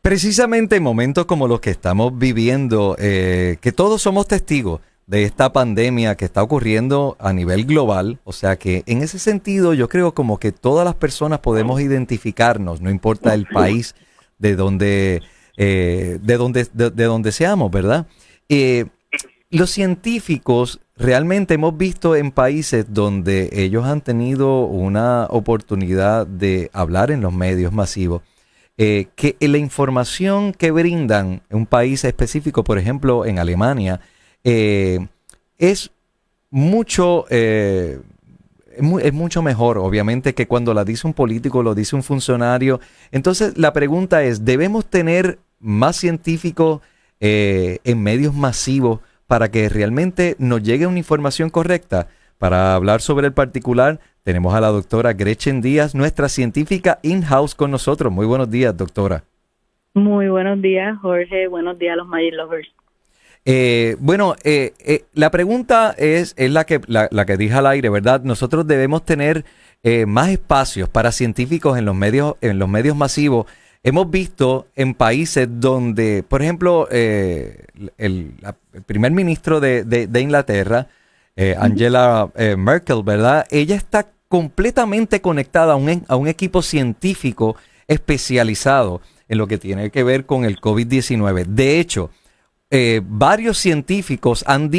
Precisamente en momentos como los que estamos viviendo, que todos somos testigos de esta pandemia que está ocurriendo a nivel global, o sea que en ese sentido yo creo como que todas las personas podemos identificarnos, no importa el país de donde, de donde seamos, ¿verdad? Eh, los científicos realmente hemos visto en países donde ellos han tenido una oportunidad de hablar en los medios masivos, que la información que brindan en un país específico, por ejemplo, en Alemania, es mucho, es mucho mejor, obviamente, que cuando la dice un político, lo dice un funcionario. Entonces, la pregunta es, ¿debemos tener más científicos en medios masivos para que realmente nos llegue una información correcta? Para hablar sobre el particular, tenemos a la doctora Gretchen Díaz, nuestra científica in-house con nosotros. Muy buenos días, doctora. Muy buenos días, Jorge. Buenos días a los Magic Lovers. La pregunta es la que dije al aire, ¿verdad? Nosotros debemos tener más espacios para científicos en los medios masivos. Hemos visto en países donde, por ejemplo, el primer ministro de Inglaterra, Angela Merkel, ¿verdad? Ella está completamente conectada a un equipo científico especializado en lo que tiene que ver con el COVID-19. De hecho, varios científicos han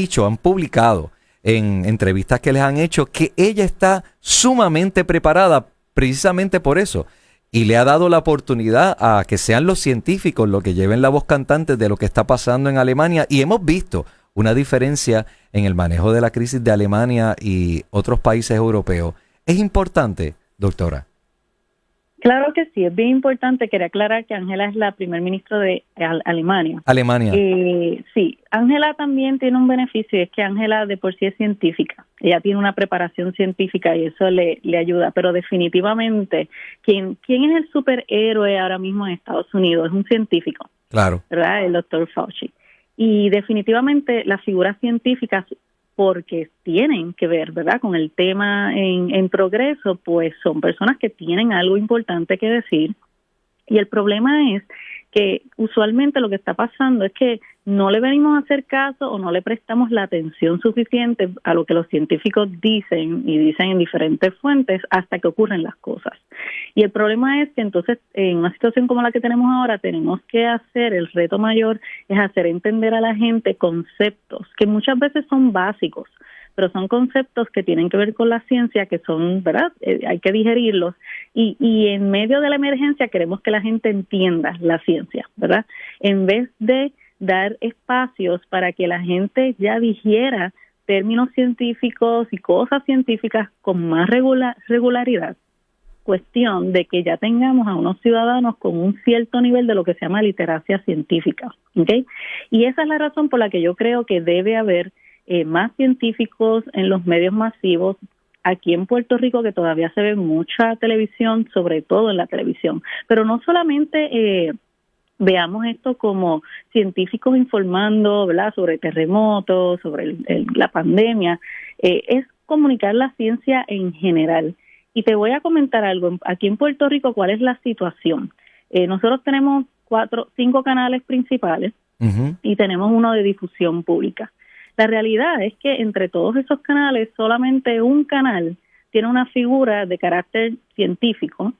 publicado en entrevistas que les han hecho que ella está sumamente preparada precisamente por eso. Y le ha dado la oportunidad a que sean los científicos los que lleven la voz cantante de lo que está pasando en Alemania. Y hemos visto una diferencia en el manejo de la crisis de Alemania y otros países europeos. ¿Es importante, doctora? Claro que sí, es bien importante. Quería aclarar que Angela es la primer ministro de Alemania. Alemania. Sí, Angela también tiene un beneficio, es que Angela de por sí es científica. Ella tiene una preparación científica y eso le ayuda, pero definitivamente, ¿quién es el superhéroe ahora mismo en Estados Unidos? Es un científico. Claro. ¿Verdad? El doctor Fauci. Y definitivamente las figuras científicas, porque tienen que ver, ¿verdad?, con el tema en progreso, pues son personas que tienen algo importante que decir. Y el problema es que usualmente lo que está pasando es que no le venimos a hacer caso o no le prestamos la atención suficiente a lo que los científicos dicen y dicen en diferentes fuentes hasta que ocurren las cosas. Y el problema es que entonces en una situación como la que tenemos ahora tenemos que hacer, el reto mayor es hacer entender a la gente conceptos que muchas veces son básicos, pero son conceptos que tienen que ver con la ciencia, que son, ¿verdad? Hay que digerirlos. Y en medio de la emergencia queremos que la gente entienda la ciencia, ¿verdad? En vez de dar espacios para que la gente ya digiera términos científicos y cosas científicas con más regularidad. Cuestión de que ya tengamos a unos ciudadanos con un cierto nivel de lo que se llama literacia científica, ¿okay? Y esa es la razón por la que yo creo que debe haber más científicos en los medios masivos. Aquí en Puerto Rico, que todavía se ve mucha televisión, sobre todo en la televisión, pero no solamente veamos esto como científicos informando, ¿verdad?, sobre terremotos, sobre la pandemia, es comunicar la ciencia en general. Y te voy a comentar algo. Aquí en Puerto Rico, ¿cuál es la situación? Nosotros tenemos 5 canales principales y tenemos uno de difusión pública. La realidad es que entre todos esos canales, solamente un canal tiene una figura de carácter científico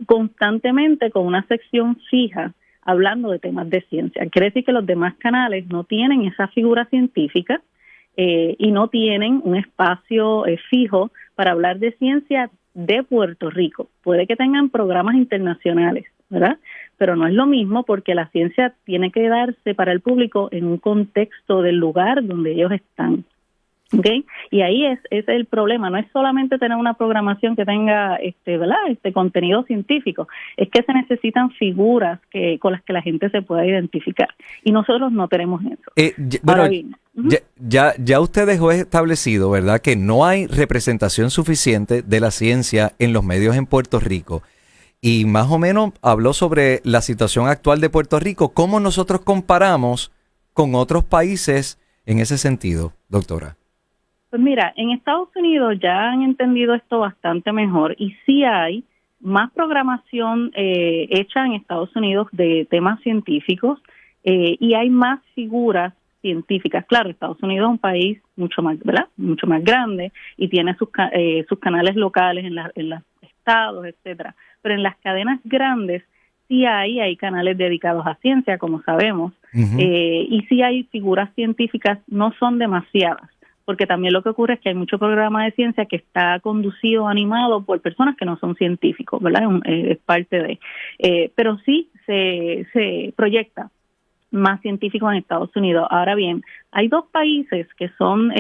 constantemente con una sección fija hablando de temas de ciencia. Quiere decir que los demás canales no tienen esa figura científica y no tienen un espacio fijo para hablar de ciencia de Puerto Rico. Puede que tengan programas internacionales, ¿verdad? Pero no es lo mismo porque la ciencia tiene que darse para el público en un contexto del lugar donde ellos están. ¿Okay? Y ahí es el problema. No es solamente tener una programación que tenga ¿verdad?, contenido científico, es que se necesitan figuras con las que la gente se pueda identificar. Y nosotros no tenemos eso. Ya usted dejó establecido, ¿verdad?, que no hay representación suficiente de la ciencia en los medios en Puerto Rico. Y más o menos habló sobre la situación actual de Puerto Rico. ¿Cómo nosotros comparamos con otros países en ese sentido, doctora? Pues mira, en Estados Unidos ya han entendido esto bastante mejor y sí hay más programación hecha en Estados Unidos de temas científicos y hay más figuras científicas. Claro, Estados Unidos es un país mucho más, ¿verdad? Mucho más grande y tiene sus canales locales en los estados, etcétera. Pero en las cadenas grandes sí hay canales dedicados a ciencia, como sabemos, y sí hay figuras científicas, no son demasiadas, porque también lo que ocurre es que hay mucho programa de ciencia que está conducido, animado por personas que no son científicos, ¿verdad? Es parte de. Pero sí se proyecta más científicos en Estados Unidos. Ahora bien, hay dos países que son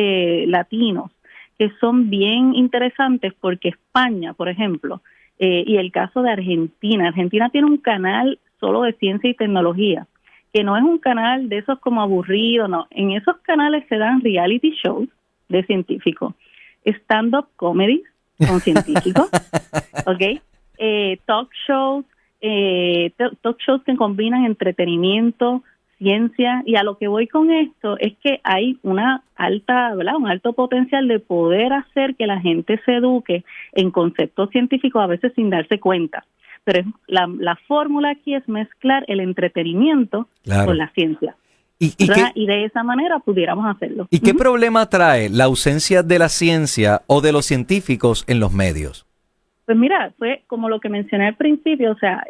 latinos, que son bien interesantes porque España, por ejemplo, y el caso de Argentina. Argentina tiene un canal solo de ciencia y tecnología, que no es un canal de esos como aburrido, no. En esos canales se dan reality shows de científicos, stand-up comedy con científicos, ¿ok? Talk shows que combinan entretenimiento, ciencia, y a lo que voy con esto es que hay una alta, ¿verdad? Un alto potencial de poder hacer que la gente se eduque en conceptos científicos a veces sin darse cuenta. Pero la fórmula aquí es mezclar el entretenimiento con la ciencia. Y de esa manera pudiéramos hacerlo. ¿Y qué problema trae la ausencia de la ciencia o de los científicos en los medios? Pues mira, fue como lo que mencioné al principio, o sea,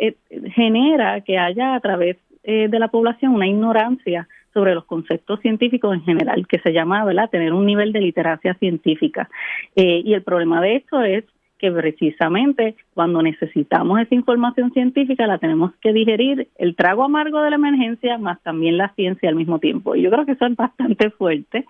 genera que haya a través de la población una ignorancia sobre los conceptos científicos en general, que se llama, ¿verdad?, tener un nivel de literacia científica. Y el problema de esto es que precisamente cuando necesitamos esa información científica la tenemos que digerir el trago amargo de la emergencia más también la ciencia al mismo tiempo. Y yo creo que eso es bastante fuerte.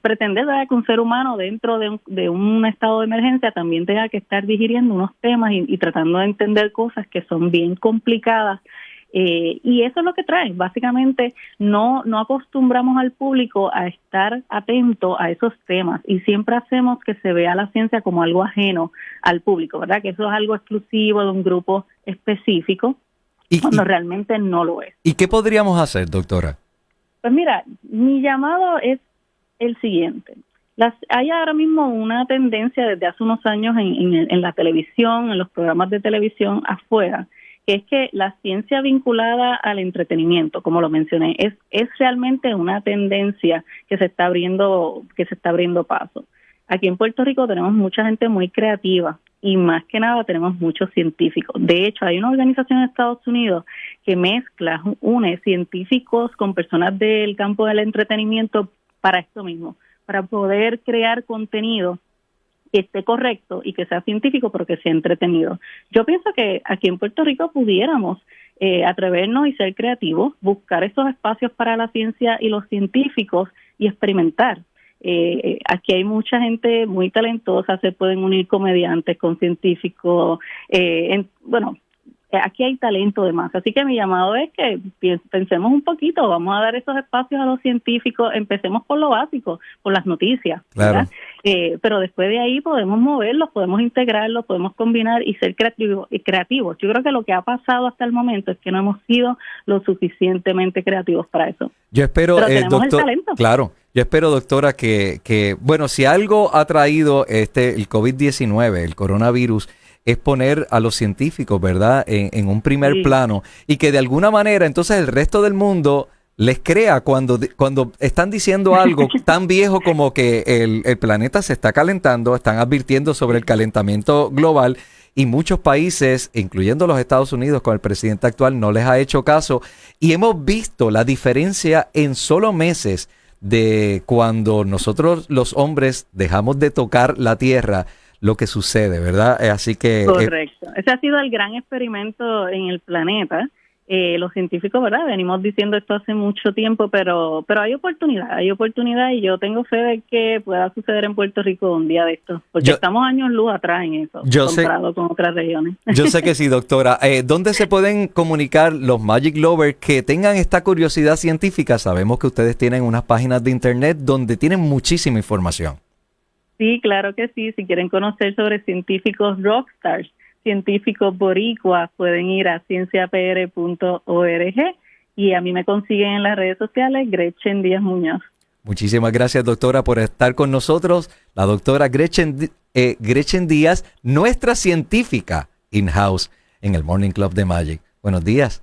Pretender, ¿verdad?, que un ser humano dentro de un estado de emergencia también tenga que estar digiriendo unos temas y tratando de entender cosas que son bien complicadas. Y eso es lo que trae. Básicamente no acostumbramos al público a estar atento a esos temas y siempre hacemos que se vea la ciencia como algo ajeno al público, ¿verdad? Que eso es algo exclusivo de un grupo específico, cuando realmente no lo es. ¿Y qué podríamos hacer, doctora? Pues mira, mi llamado es el siguiente. Hay ahora mismo una tendencia desde hace unos años en la televisión, en los programas de televisión afuera, que es que la ciencia vinculada al entretenimiento, como lo mencioné, es realmente una tendencia que se está abriendo paso. Aquí en Puerto Rico tenemos mucha gente muy creativa y más que nada tenemos muchos científicos. De hecho, hay una organización en Estados Unidos que une científicos con personas del campo del entretenimiento para esto mismo, para poder crear contenido que esté correcto y que sea científico, pero que sea entretenido. Yo pienso que aquí en Puerto Rico pudiéramos atrevernos y ser creativos, buscar esos espacios para la ciencia y los científicos y experimentar. Aquí hay mucha gente muy talentosa, se pueden unir comediantes con científicos, aquí hay talento de más, así que mi llamado es que pensemos un poquito, vamos a dar esos espacios a los científicos, empecemos por lo básico, por las noticias, ¿verdad? Pero después de ahí podemos moverlos, podemos integrarlos, podemos combinar y ser creativos. Yo creo que lo que ha pasado hasta el momento es que no hemos sido lo suficientemente creativos para eso. Yo espero, pero tenemos el talento. Claro. Yo espero, doctora, que bueno, si algo ha traído el COVID-19, el coronavirus, es poner a los científicos, ¿verdad?, en un primer plano y que de alguna manera entonces el resto del mundo les crea cuando están diciendo algo tan viejo como que el planeta se está calentando, están advirtiendo sobre el calentamiento global y muchos países, incluyendo los Estados Unidos con el presidente actual, no les ha hecho caso y hemos visto la diferencia en solo meses de cuando nosotros los hombres dejamos de tocar la tierra, lo que sucede, ¿verdad? Así que... Correcto. Ese ha sido el gran experimento en el planeta. Los científicos, ¿verdad?, venimos diciendo esto hace mucho tiempo, pero hay oportunidad y yo tengo fe de que pueda suceder en Puerto Rico un día de esto, porque estamos años luz atrás en eso, comparado con otras regiones. Yo sé que sí, doctora. ¿Dónde se pueden comunicar los Magic Lovers que tengan esta curiosidad científica? Sabemos que ustedes tienen unas páginas de internet donde tienen muchísima información. Sí, claro que sí. Si quieren conocer sobre científicos rockstars, científicos boricuas, pueden ir a cienciapr.org y a mí me consiguen en las redes sociales Gretchen Díaz Muñoz. Muchísimas gracias, doctora, por estar con nosotros. La doctora Gretchen Díaz, nuestra científica in-house en el Morning Club de Magic. Buenos días.